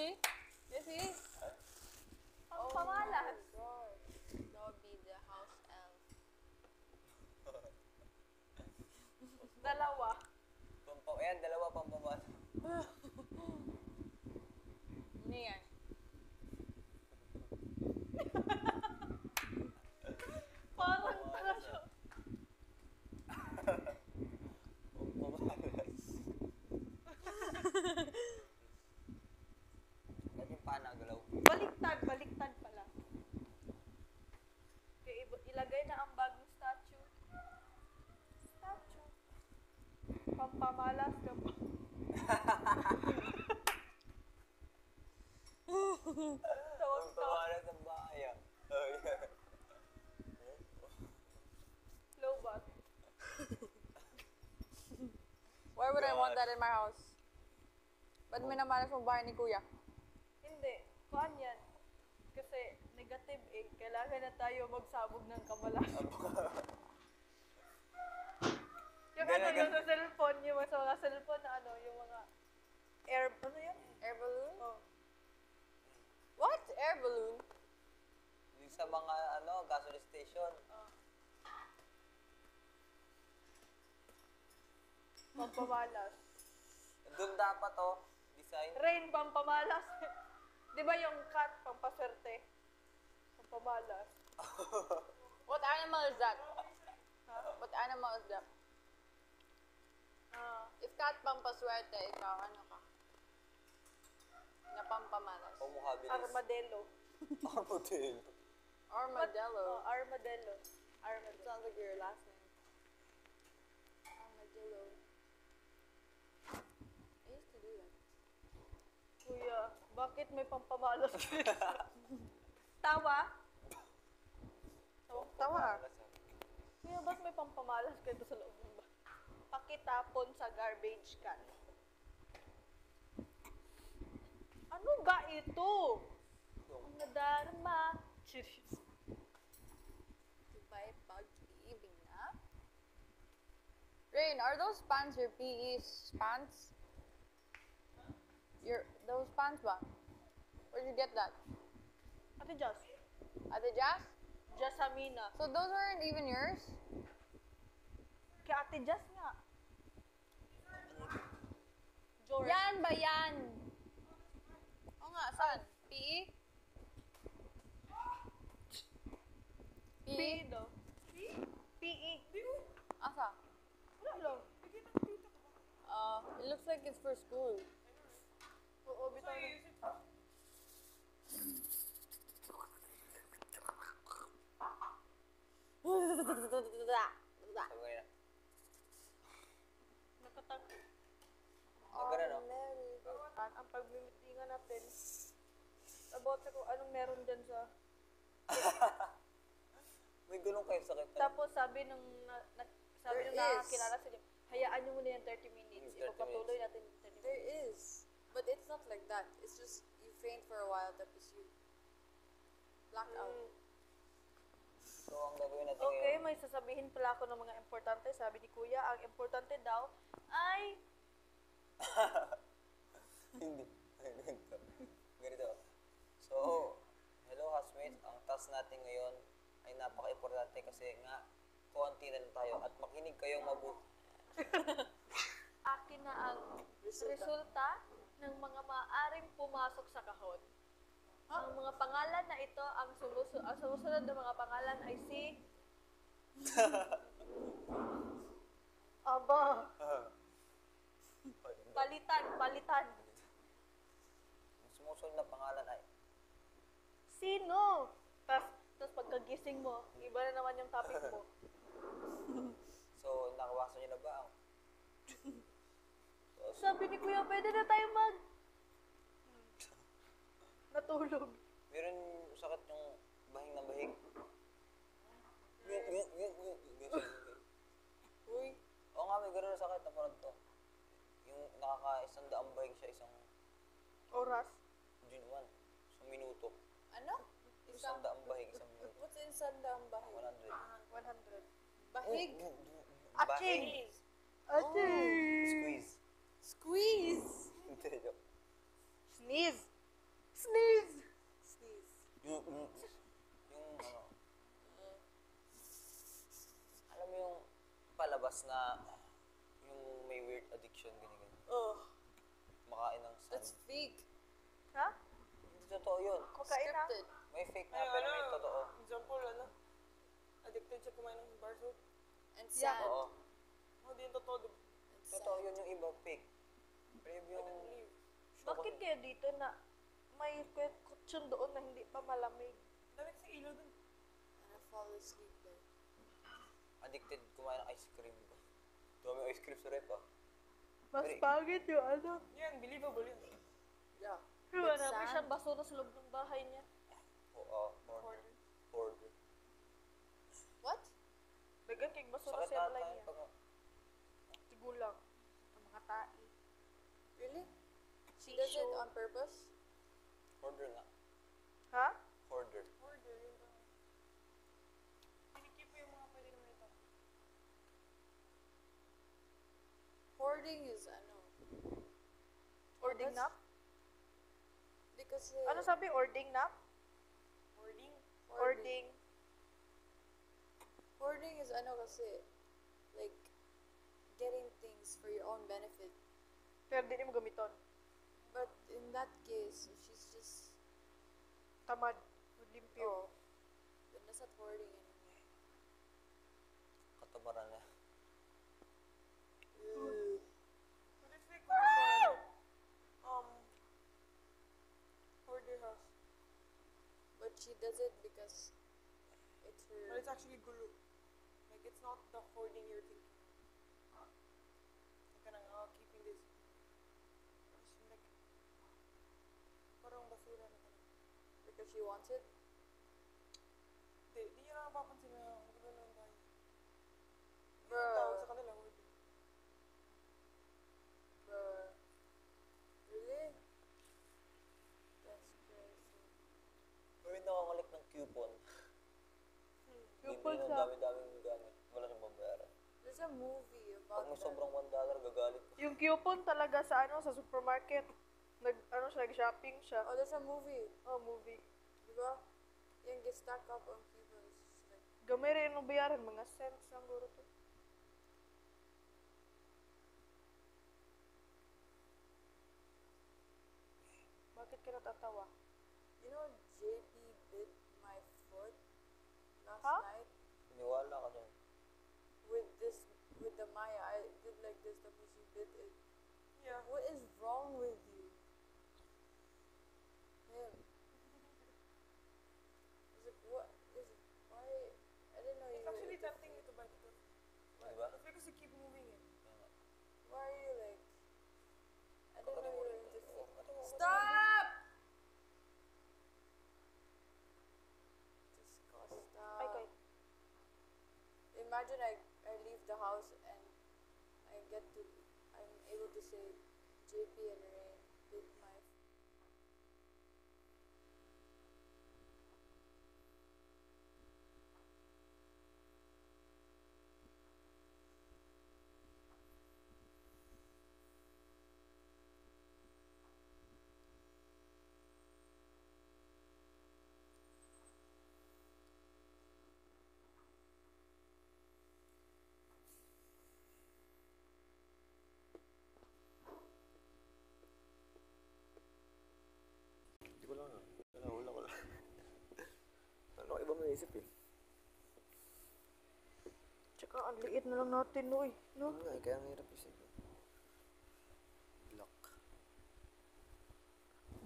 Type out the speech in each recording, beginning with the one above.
see? You see? Ang pamalas. God. Dobby the house elf. Dalawa. Ayan, dalawa pang babae. Ano yan? Parang tanga siya. Pamalas. Ba't yung paa nagalaw? Baliktad pala. Okay, ilagay na ang bagong statue. Pampamalas ka pa. Pamalas ang bahay ah. Oh, yeah. Low bat. Why would I want that in my house? Ba't minamalas mo bahay ni Kuya? Hindi. Kuhan yan. Kasi negative eh. Kailangan na tayo magsabog ng kamalas. Yung ano yung sa cellphone, yung mga cellphone na ano, yung mga air, ano yun? Air balloon? Oh. What? Air balloon? Yung sa mga gasoline station. Pampamalas. Doon dapat design. Rain, pampamalas. Di ba yung cat, pampaswerte? Pampamalas. What animal is that? Ha? What animal is that? If cat pampaswerte, ikaw ano ka? Napampamalas. Pamuhabilis. Armadillo. Armadillo. Armadillo. Armadillo. Sounds like your last name. Armadillo. I used to do that. Kuya, bakit may pampamalas kayo? Tawa? Tawa. Kuya, bakit may pampamalas kayo sa loob ng bahay? Pakitapon sa garbage can. Ano ba ito? Ang nadarama. Cheers. Goodbye, pag-ibig na. Rain, are those pants your PE pants? Those pants ba? Where'd you get that? Ate Jazz. Ate Jazz? Jassamina. So those weren't even yours? Kay Ate Jazz nga. George. Yan ba yan? Oo nga, saan? PE? PE daw. PE. Asa? Wala lang. It looks like it's for school. Oo, bitaw na. Sabi na. Nakatang. Ganun, Ang pagmimitingan natin. About sa kung anong meron dyan sa... May gulong kayo sakit. Tapos sabi nung nakakilala sila, hayaan nyo muna yung 30 minutes. 30 Ipagpatuloy natin yung 30 minutes. There is. But it's not like that. It's just you faint for a while tapos you black out. So, ang gagawin natin Okay, ngayon. may sasabihin pala ako ng mga importante. Sabi ni Kuya, ang importante daw ay... Hindi. Ganito. So, hello housemates. Ang task natin ngayon ay napaka-importante kasi nga konti na lang tayo at makinig kayong mabuti. Akin na ang resulta ng mga maaaring pumasok sa kahon. Ang mga pangalan na ito, ang sumusunod na mga pangalan ay si... Aba, palitan. Ang sumusunod na pangalan ay Sino? Tapos pagkagising mo, iba na naman yung topic mo. so, nakawasan nyo na ba ang Sabi ni Kuya, pwede na tayo natulog. meron sakit yung bahing na bahing. Uy. Oo nga, may gano'n na sakit na parang to. Yung nakaka-isang daang bahing siya, isang Oras. June 1. Isang minuto. Ano? Isang daang bahing, isang minuto. What's in sandang bahay? 100. 100. Bahig. Aching! Squeeze. Squeeze. Hindi, joke. Sneeze! tas na yung may weird addiction, ganyan. Oh, Makain ng that's sand. fake. Ha? Hindi totoo yun. Kumakain na? Scripted. May fake na, pero may totoo. Example, addicted siya kumain ng bar soap. And Yeah. sand. Oo. Hindi yung totoo, diba? And Totoo sand. yun yung iba, fake. Pero yung... I don't believe. Bakit kaya dito na may kutsyon doon na hindi pa malamig? Dami kasi ilaw dun. And I fall asleep there. Addicted kumain ng ice cream. Dami ice cream sa rep, ah. Mas Pero- pangit yung ano. Yan, believable yun. Yeah. Pero With hanapin sand? siyang basura sa loob ng bahay niya. Order. Order. What? Dagan kay basura Sakit sa ata balay yun niya. pag... Tigulang. Ang mga tai. Really? She does it Tissue. on purpose? Order nga. Ha? Order. Order yun. Pinikip mo yung mga pwede naman ito. Hoarding is ano? Ording That's- nap? Because Ano sabi? Ording nap? Hoarding? Ording. Hoarding is ano kasi like getting things for your own benefit. Pero di mo gamiton. But in that case, if she's just Tamad. Limpyo. then that's not hoarding anymore. Katabaran na. But it's like, hoarder house. But she does it because it's But her. it's actually gulu. Like, it's not the hoarding you're thinking. Like, keeping this. It's like, parang basura na talaga. Because she wants it. Di nyo na napapansin na ang gulo ng bahay. Bruh. Yung tawag sa kanila, hoarding. Bruh. Really? That's crazy. Pero yung nakakalik ng coupon. Coupon Hindi sa... ng dami-daming gamit. Wala siyang babayaran. There's a movie Pag about may that. sobrang $1, gagalit ka. Yung coupon talaga sa ano, sa supermarket. Nag-shopping siya. Oh, there's a movie. Oh, movie. Diba? Yung stack up on people is just like Gamay rin yung bayaran. Mga cents lang guro to. Bakit ka natatawa? you know JP bit my foot last Huh? night Piniwala ka dyan. with the Maya. I did like this tapos she bit it. Yeah. What is wrong with you? Him. I was like, what is it? Why? I didn't know you It's were actually into tempting me feet. to bite it off. Diba? It's because you keep moving it. Why are you like? I didn't know you were into feet. Stop! Stop! Just go stop. Ay, kay. Imagine I leave the house and I'm able to say JP and Rain bit my Hindi ko lang ah. Wala ko lang. Ano iba maisip eh. Tsaka ang liit na lang natin, uy. No? Ano nga eh, kaya ang hirap isipin. Block.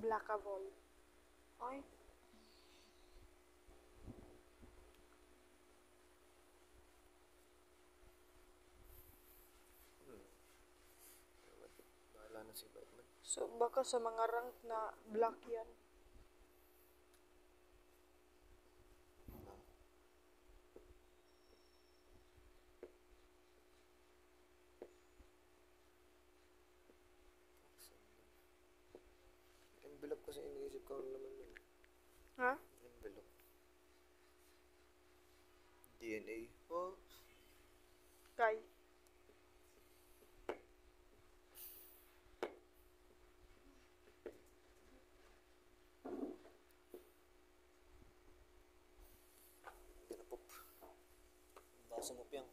Blackavol. Ay. Bahala na si Batman. So, baka sa mga rank na black yan. No. Envelope kasi iniisip ko ang laman yun. Ha? Envelope. DNA. Oh. Kay. Tinapop. Baso mo piyang.